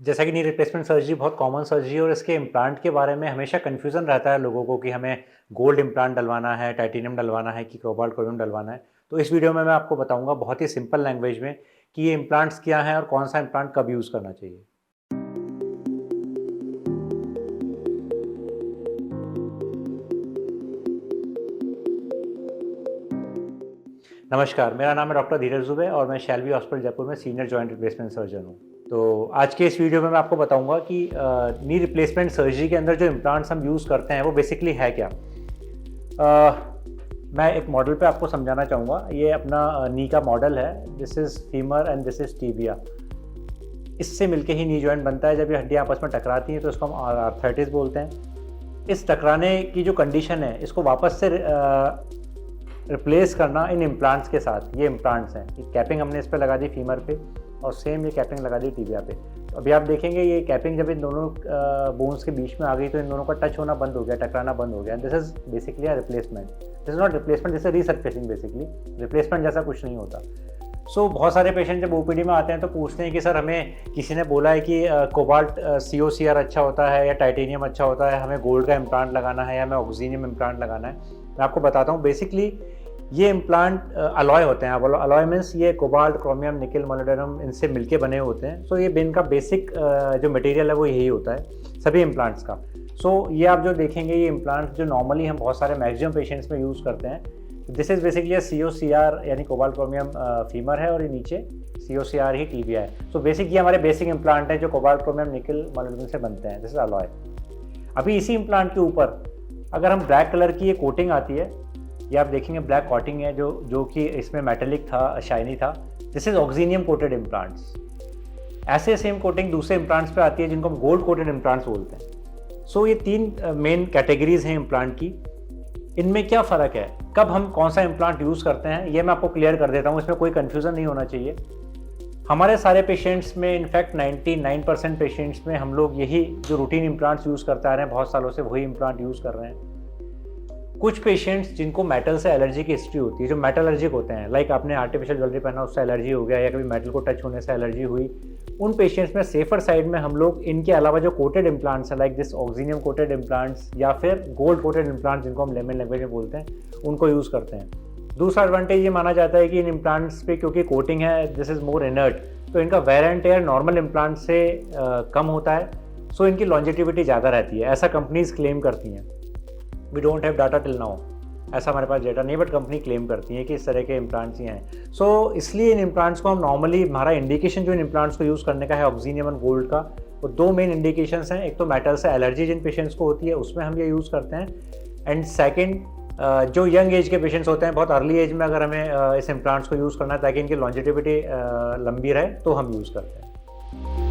जैसा कि knee replacement surgery बहुत कॉमन सर्जरी है और इसके इम्प्लांट के बारे में हमेशा कन्फ्यूज़न रहता है लोगों को कि हमें गोल्ड इम्प्लांट डलवाना है, टाइटेनियम डलवाना है कि कोबाल्ट क्रोमियम डलवाना है। तो इस वीडियो में मैं आपको बताऊंगा बहुत ही सिंपल लैंग्वेज में कि ये इम्प्लांट्स क्या हैं और कौन सा इम्प्लांट कब यूज़ करना चाहिए। नमस्कार, मेरा नाम है डॉक्टर धीरज दुबे और मैं शैल्बी हॉस्पिटल जयपुर में सीनियर जॉइंट रिप्लेसमेंट सर्जन हूँ। तो आज के इस वीडियो में मैं आपको बताऊंगा कि नी रिप्लेसमेंट सर्जरी के अंदर जो इम्प्लांट्स हम यूज़ करते हैं वो बेसिकली है क्या। मैं एक मॉडल पे आपको समझाना चाहूँगा। ये अपना नी का मॉडल है। This is femur and this is tibia. इससे मिलके ही नी जॉइंट बनता है। जब ये हड्डियाँ आपस में टकराती हैं तो इसको हम आर्थराइटिस बोलते हैं। इस टकराने की जो कंडीशन है इसको वापस से रिप्लेस करना इन इम्प्लांट्स के साथ। ये इम्प्लांट्स हैं, ये कैपिंग हमने इस पर लगा दी फीमर पे और सेम ये कैपिंग लगा दी टिबिया पे। तो अभी आप देखेंगे ये कैपिंग जब इन दोनों बोन्स के बीच में आ गई तो इन दोनों का टच होना बंद हो गया, टकराना बंद हो गया। This is basically a replacement. This is not replacement, this is रीसर्फेसिंग। Basically replacement जैसा कुछ नहीं होता। बहुत सारे पेशेंट जब ओपीडी में आते हैं तो पूछते हैं कि सर हमें किसी ने बोला है कि कोबाल्ट COCR अच्छा होता है या टाइटेनियम अच्छा होता है, हमें गोल्ड का इम्प्लांट लगाना है या हमें ऑक्सीनियम इम्प्लांट लगाना है। मैं आपको बताता हूँ बेसिकली ये इम्प्लांट अलॉय होते हैं। अब अलॉय मीन्स ये कोबाल्ट, क्रोमियम, निकल, मोलिब्डेनम इनसे मिलके बने होते हैं। सो ये इनका बेसिक जो मटेरियल है वो यही होता है सभी इम्प्लांट्स का। ये आप जो देखेंगे ये इम्प्लांट जो नॉर्मली हम बहुत सारे मैक्सिमम पेशेंट्स में यूज़ करते हैं। दिस इज़ बेसिकली COCR यानी कोबाल्ट क्रोमियम फीमर है और ये नीचे COCR ही टिबिया है। बेसिक ये हमारे बेसिक इम्प्लांट है जो कोबाल्ट, क्रोमियम, निकल, मोलिब्डेनम से बनते हैं। This is alloy. अभी इसी इम्प्लांट के ऊपर अगर हम ब्लैक कलर की ये कोटिंग आती है, ये आप देखेंगे ब्लैक कोटिंग है जो कि इसमें मेटेलिक था, शाइनी था। This is Oxinium coated implants. ऐसे सेम कोटिंग दूसरे इम्प्लांट्स पे आती है जिनको हम गोल्ड कोटेड इम्प्लांट्स बोलते हैं। ये तीन मेन कैटेगरीज हैं इम्प्लांट की। इनमें क्या फ़र्क है, कब हम कौन सा इम्प्लांट यूज़ करते हैं, ये मैं आपको क्लियर कर देता हूँ। इसमें कोई कन्फ्यूज़न नहीं होना चाहिए। हमारे सारे पेशेंट्स में इनफैक्ट 99% पेशेंट्स में हम लोग यही जो रूटीन इम्प्लांट्स यूज़ करते आ रहे हैं बहुत सालों से वही इम्प्लांट यूज़ कर रहे हैं। कुछ पेशेंट्स जिनको मेटल से एलर्जी की हिस्ट्री होती है, जो मेटल एलर्जिक होते हैं, लाइक आपने आर्टिफिशियल ज्वेलरी पहना उससे एलर्जी हो गया या कभी मेटल को टच होने से एलर्जी हुई, उन पेशेंट्स में सेफर साइड में हम लोग इनके अलावा जो कोटेड इम्प्लांट्स हैं लाइक दिस ऑक्सीनियम कोटेड इम्प्लांट्स या फिर गोल्ड कोटेड इम्प्लांट्स जिनको हम लेमन लैंग्वेज में बोलते हैं, उनको यूज़ करते हैं। दूसरा एडवांटेज ये माना जाता है कि इन इम्प्लांट्स पे क्योंकि कोटिंग है, दिस इज़ मोर इनर्ट, तो इनका wear and tear normal implant से कम होता है। इनकी लॉन्जेटिविटी ज़्यादा रहती है, ऐसा कंपनीज क्लेम करती हैं। We don't have data till now, ऐसा हमारे पास डेटा नहीं, बट कंपनी क्लेम करती है कि इस तरह के इम्प्लांट्स ही हैं। इसलिए इन इम्प्लांट्स को हम नॉर्मली, हमारा इंडिकेशन जो इन इम्प्लांट्स को यूज़ करने का है ऑक्सीनियम एंड गोल्ड का, वो दो मेन इंडिकेशंस हैं। एक तो मेटल से एलर्जी जिन पेशेंट्स को होती है उसमें हम ये यूज़ करते हैं, एंड सेकेंड जो यंग एज के पेशेंट्स होते हैं, बहुत अर्ली एज में अगर हमें इस इम्प्लांट्स को यूज़ करना है ताकि इनकी लॉन्जेटिविटी लंबी रहे तो हम यूज़ करते हैं।